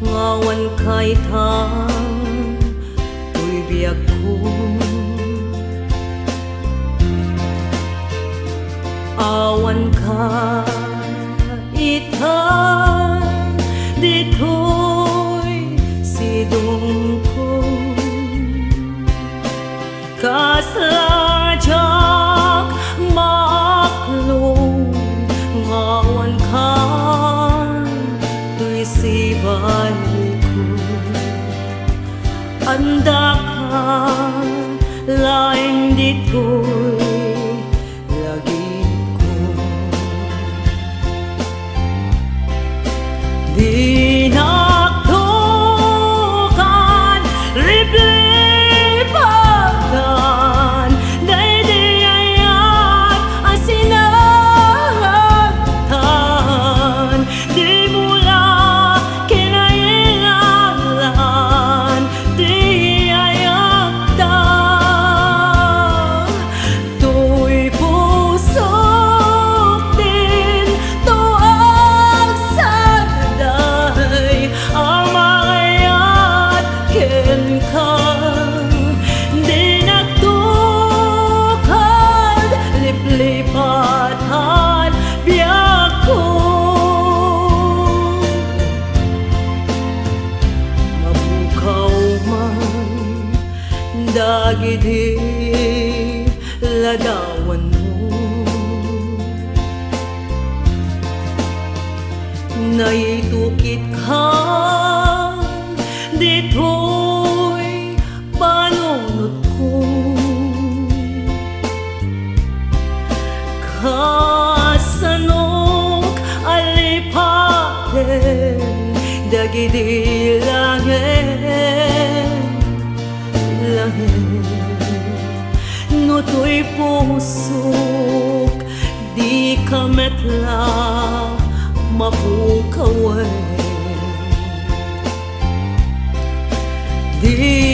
ngawan kay thang tuy biag ko awan ka itay ditoy sidong ko kasadyak maklong ngawan ka tuy sibay ko anda ka laing ditoy lagi ko dinaktukan riblipatan daydiayat asinatan di mula kinailangan di ayakta tuy pusok din to ang saday amayat ken kang dinaktukan liplipatan biyak ko mabukaw man dagiti ladawan mo naitukit ka ditoy panunod ko kasanok alipaten dagiti langit no to'y pusok di ka metla mapukawan di